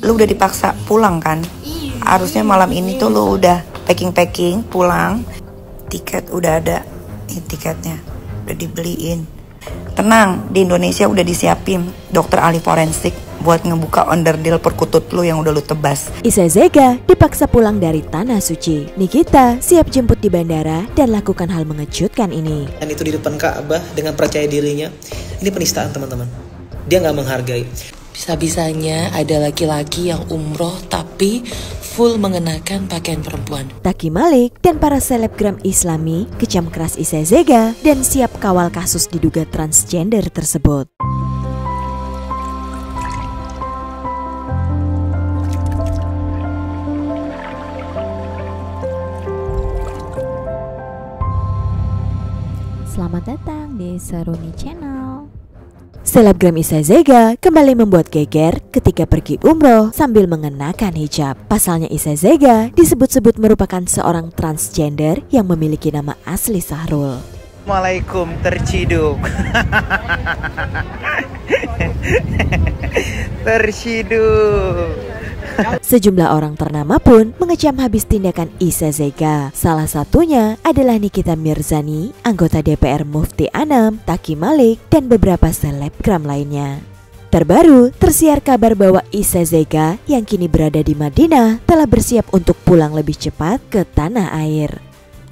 Lu udah dipaksa pulang kan? Harusnya malam ini tuh lu udah packing pulang. Tiket udah ada, ini tiketnya udah dibeliin. Tenang, di Indonesia udah disiapin dokter ahli forensik buat ngebuka onderdil perkutut lu yang udah lu tebas. Isai Zega dipaksa pulang dari Tanah Suci. Nikita siap jemput di bandara dan lakukan hal mengejutkan ini. Dan itu di depan Ka'bah dengan percaya dirinya. Ini penistaan teman-teman. Dia nggak menghargai. Bisa-bisanya ada laki-laki yang umroh tapi full mengenakan pakaian perempuan. Taki Malik dan para selebgram Islami kecam keras Isai Zega dan siap kawal kasus diduga transgender tersebut. Selamat datang di Seruni Channel. Selebgram Isai Zega kembali membuat geger ketika pergi umroh sambil mengenakan hijab. Pasalnya Isai Zega disebut-sebut merupakan seorang transgender yang memiliki nama asli Sahrul. Assalamualaikum terciduk. Terciduk. Sejumlah orang ternama pun mengecam habis tindakan Isai Zega. Salah satunya adalah Nikita Mirzani, anggota DPR Mufti Anam, Taki Malik, dan beberapa selebgram lainnya. Terbaru, tersiar kabar bahwa Isai Zega yang kini berada di Madinah telah bersiap untuk pulang lebih cepat ke tanah air.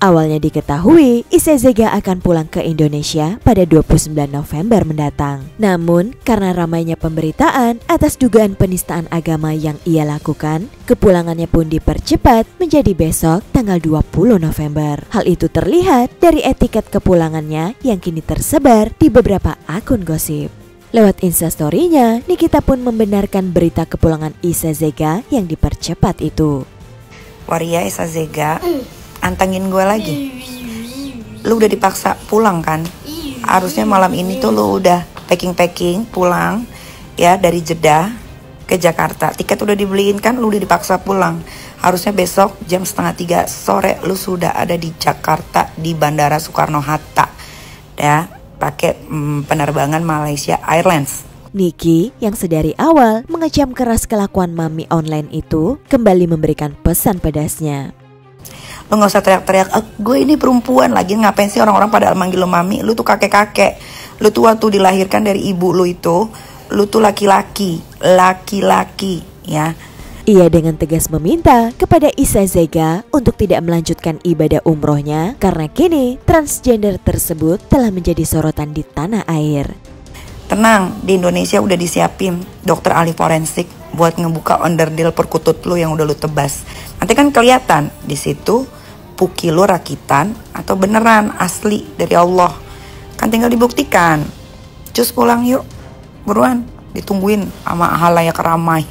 Awalnya diketahui Isai Zega akan pulang ke Indonesia pada 29 November mendatang. Namun karena ramainya pemberitaan atas dugaan penistaan agama yang ia lakukan, kepulangannya pun dipercepat menjadi besok tanggal 20 November. Hal itu terlihat dari etiket kepulangannya yang kini tersebar di beberapa akun gosip. Lewat Instastory-nya, Nikita pun membenarkan berita kepulangan Isai Zega yang dipercepat itu. Waria Isai Zega, antangin gue lagi. Lu udah dipaksa pulang kan? Harusnya malam ini tuh lu udah packing pulang ya dari Jeddah ke Jakarta. Tiket udah dibeliin kan, lu udah dipaksa pulang. Harusnya besok jam 2:30 sore lu sudah ada di Jakarta di Bandara Soekarno-Hatta ya, pakai penerbangan Malaysia Airlines. Niki yang sedari awal mengecam keras kelakuan mami online itu kembali memberikan pesan pedasnya. Lu gak usah teriak-teriak, gue ini perempuan lagi, ngapain sih orang-orang pada manggil lu mami? Lu tuh kakek-kakek. Lu tuh waktu dilahirkan dari ibu lu itu, lu tuh laki-laki ya. Ia dengan tegas meminta kepada Isai Zega untuk tidak melanjutkan ibadah umrohnya karena kini transgender tersebut telah menjadi sorotan di tanah air. Tenang, di Indonesia udah disiapin dokter ahli forensik buat ngebuka onderdil perkutut lu yang udah lu tebas. Nanti kan kelihatan di situ puki lu rakitan atau beneran asli dari Allah. Kan tinggal dibuktikan. Cus pulang yuk, buruan, ditungguin sama halayak ramai.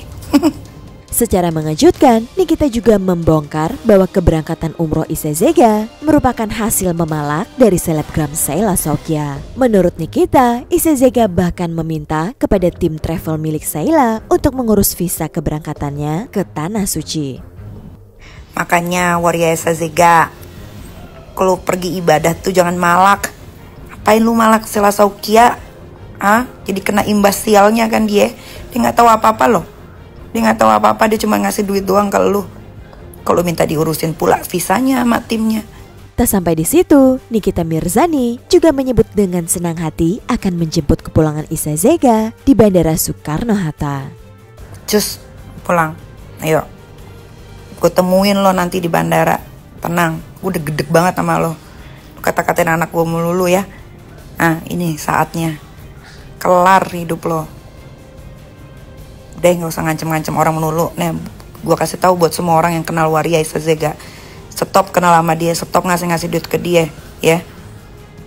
Secara mengejutkan, Nikita juga membongkar bahwa keberangkatan umroh Isai Zega merupakan hasil memalak dari selebgram Sheila Sokya. Menurut Nikita, Isai Zega bahkan meminta kepada tim travel milik Sheila untuk mengurus visa keberangkatannya ke Tanah Suci. Makanya Waria Isai Zega, kalau pergi ibadah tuh jangan malak. Apain lu malak Sheila Sokya? Jadi kena imbas sialnya kan dia. Dia gak tahu apa-apa loh. Dia gak tahu apa-apa, dia cuma ngasih duit doang ke lu. Kalau minta diurusin pula visanya sama timnya. Tak sampai di situ, Nikita Mirzani juga menyebut dengan senang hati akan menjemput kepulangan Isai Zega di Bandara Soekarno-Hatta. Cus, pulang. Ayo. Gue temuin lo nanti di bandara. Tenang, gue udah gedeg banget sama lo. Kata-katain anak gue melulu ya. Nah, ini saatnya. Kelar hidup lo. Udah gak usah ngancem-ngancem orang melulu. Nih, gue kasih tahu buat semua orang yang kenal Waria Isai Zega. Stop kenal sama dia, stop ngasih duit ke dia, ya.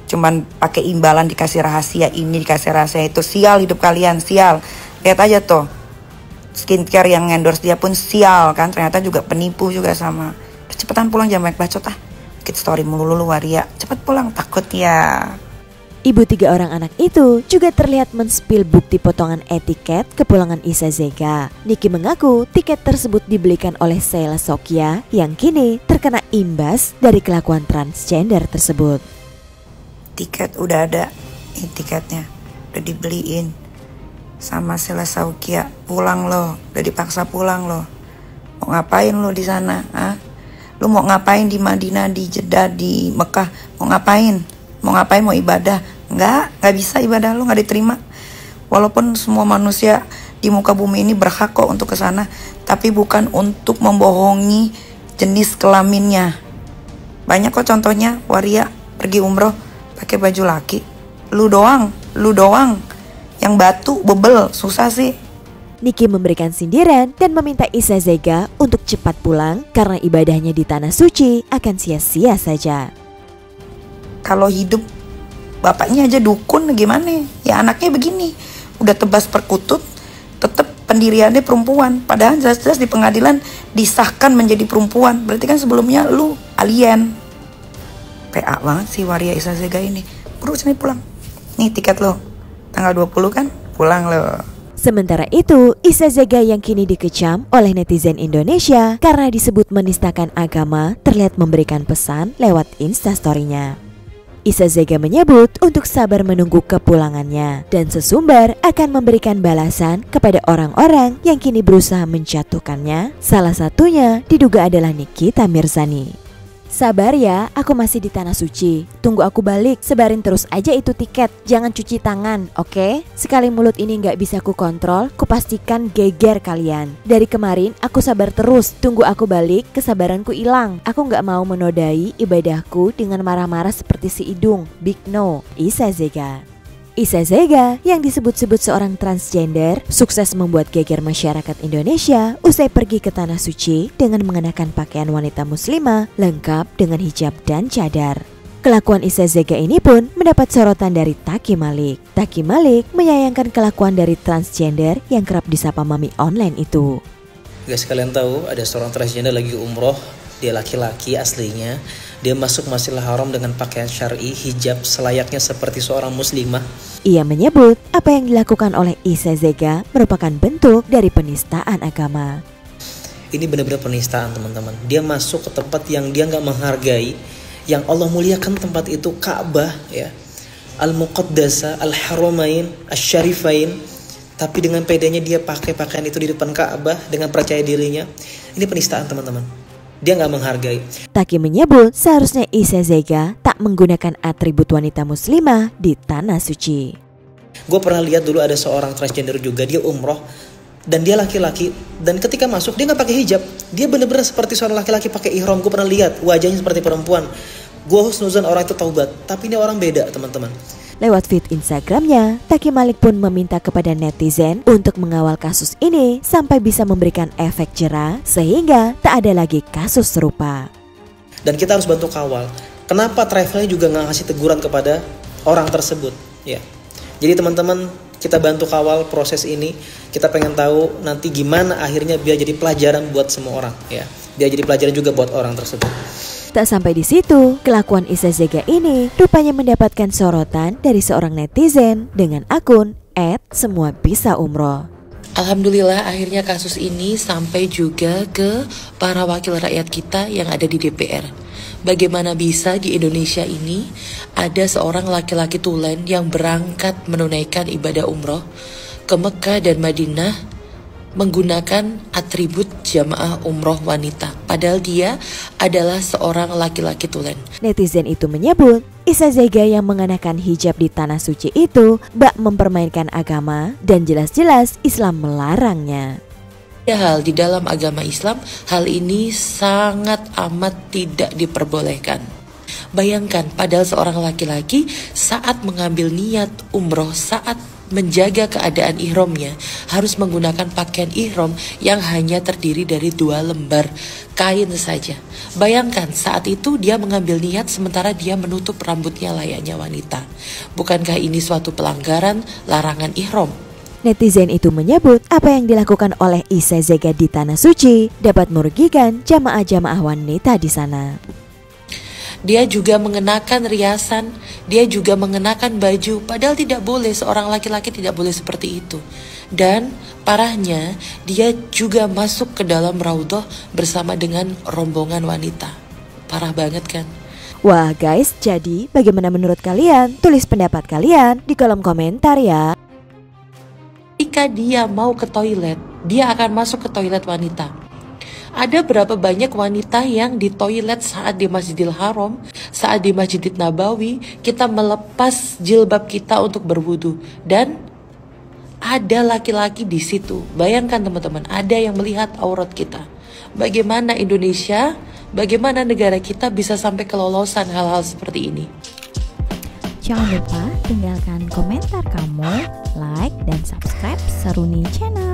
Cuman pakai imbalan dikasih rahasia ini, dikasih rahasia itu. Sial hidup kalian, sial. Lihat aja tuh. Skincare yang endorse dia pun sial kan. Ternyata juga penipu juga sama. Cepetan pulang, jangan banyak bacot ah. Bikin story melulu lu Waria. Cepet pulang, takut ya. Ibu 3 orang anak itu juga terlihat men-spill bukti potongan etiket kepulangan Isai Zega. Niki mengaku tiket tersebut dibelikan oleh Sheila Sokya yang kini terkena imbas dari kelakuan transgender tersebut. Tiket udah ada, ini tiketnya udah dibeliin. sama Sela Saukia, pulang lo, udah dipaksa pulang lo. Mau ngapain lo di sana? Lo mau ngapain di Madinah, di Jeddah, di Mekah? Mau ngapain? Mau ngapain? Mau ibadah? Nggak bisa ibadah lo, nggak diterima. Walaupun semua manusia di muka bumi ini berhak kok untuk ke sana, tapi bukan untuk membohongi jenis kelaminnya. Banyak kok contohnya, waria pergi umroh pakai baju laki. Lu doang yang batu bebel, susah sih. Niki memberikan sindiran dan meminta Isa Zega untuk cepat pulang karena ibadahnya di tanah suci akan sia-sia saja. Kalau hidup bapaknya aja dukun gimana? Ya anaknya begini, udah tebas perkutut, tetap pendiriannya perempuan. Padahal jelas-jelas di pengadilan disahkan menjadi perempuan. Berarti kan sebelumnya lu alien. PA banget sih waria Isa Zega ini. Buru sini pulang. Nih tiket lo, tanggal 20 kan? Pulang lo. Sementara itu, Isa Zega yang kini dikecam oleh netizen Indonesia karena disebut menistakan agama terlihat memberikan pesan lewat instastory-nya. Isa Zega menyebut untuk sabar menunggu kepulangannya dan sesumbar akan memberikan balasan kepada orang-orang yang kini berusaha menjatuhkannya. Salah satunya diduga adalah Nikita Mirzani. Sabar ya, aku masih di tanah suci. Tunggu aku balik, sebarin terus aja itu tiket. Jangan cuci tangan, oke? Sekali mulut ini nggak bisa ku kontrol, kupastikan geger kalian. Dari kemarin aku sabar terus, tunggu aku balik, kesabaranku hilang. Aku nggak mau menodai ibadahku dengan marah-marah seperti si hidung. Big no, Isa Zega. Isa Zega yang disebut-sebut seorang transgender sukses membuat geger masyarakat Indonesia usai pergi ke tanah suci dengan mengenakan pakaian wanita muslimah lengkap dengan hijab dan cadar. Kelakuan Isa Zega ini pun mendapat sorotan dari Taki Malik. Taki Malik menyayangkan kelakuan dari transgender yang kerap disapa mami online itu. Guys, kalian tahu ada seorang transgender lagi umroh, dia laki-laki aslinya. Dia masuk Masjidil Haram dengan pakaian syar'i, hijab selayaknya seperti seorang muslimah. Ia menyebut apa yang dilakukan oleh Isa Zega merupakan bentuk dari penistaan agama. Ini benar-benar penistaan teman-teman. Dia masuk ke tempat yang dia nggak menghargai, yang Allah muliakan tempat itu, Ka'bah ya, Al-Muqaddasa, Al-Haramain, Asy-Syarifain. Tapi dengan pedenya dia pakai pakaian itu di depan Ka'bah dengan percaya dirinya. Ini penistaan teman-teman. Dia nggak menghargai. Taki menyebut seharusnya Isa Zega tak menggunakan atribut wanita muslimah di tanah suci. Gue pernah lihat dulu ada seorang transgender juga, dia umroh dan dia laki-laki, dan ketika masuk dia nggak pakai hijab, dia benar-benar seperti seorang laki-laki pakai ihram. Gue pernah lihat wajahnya seperti perempuan. Gue husnuzan orang itu taubat, tapi ini orang beda teman-teman. Lewat feed Instagramnya, Taki Malik pun meminta kepada netizen untuk mengawal kasus ini sampai bisa memberikan efek jera sehingga tak ada lagi kasus serupa. Dan kita harus bantu kawal. Kenapa travelnya juga nggak ngasih teguran kepada orang tersebut? Ya. Jadi teman-teman, kita bantu kawal proses ini. Kita pengen tahu nanti gimana akhirnya biar jadi pelajaran buat semua orang. Ya, biar jadi pelajaran juga buat orang tersebut. Tak sampai di situ, kelakuan Isa Zega ini rupanya mendapatkan sorotan dari seorang netizen dengan akun @semuabisa_umroh. Alhamdulillah akhirnya kasus ini sampai juga ke para wakil rakyat kita yang ada di DPR. Bagaimana bisa di Indonesia ini ada seorang laki-laki tulen yang berangkat menunaikan ibadah umroh ke Mekah dan Madinah menggunakan atribut jamaah umroh wanita, padahal dia adalah seorang laki-laki tulen. Netizen itu menyebut Isa Zega yang mengenakan hijab di tanah suci itu bak mempermainkan agama dan jelas-jelas Islam melarangnya. Padahal di dalam agama Islam hal ini sangat amat tidak diperbolehkan. Bayangkan padahal seorang laki-laki saat mengambil niat umroh, saat menjaga keadaan ihramnya harus menggunakan pakaian ihram yang hanya terdiri dari 2 lembar kain saja. Bayangkan saat itu dia mengambil niat sementara dia menutup rambutnya layaknya wanita. Bukankah ini suatu pelanggaran larangan ihram? Netizen itu menyebut apa yang dilakukan oleh Isa Zega di tanah suci dapat merugikan jamaah-jamaah wanita di sana. Dia juga mengenakan riasan, dia juga mengenakan baju, padahal tidak boleh, seorang laki-laki tidak boleh seperti itu. Dan parahnya, dia juga masuk ke dalam raudhah bersama dengan rombongan wanita. Parah banget kan? Wah guys, jadi bagaimana menurut kalian? Tulis pendapat kalian di kolom komentar ya. ketika dia mau ke toilet, dia akan masuk ke toilet wanita. Ada berapa banyak wanita yang di toilet saat di Masjidil Haram, saat di Masjidil Nabawi, kita melepas jilbab kita untuk berwudu, dan ada laki-laki di situ. Bayangkan teman-teman, ada yang melihat aurat kita. Bagaimana Indonesia, bagaimana negara kita bisa sampai kelolosan hal-hal seperti ini? Jangan lupa tinggalkan komentar kamu, like dan subscribe Saruni Channel.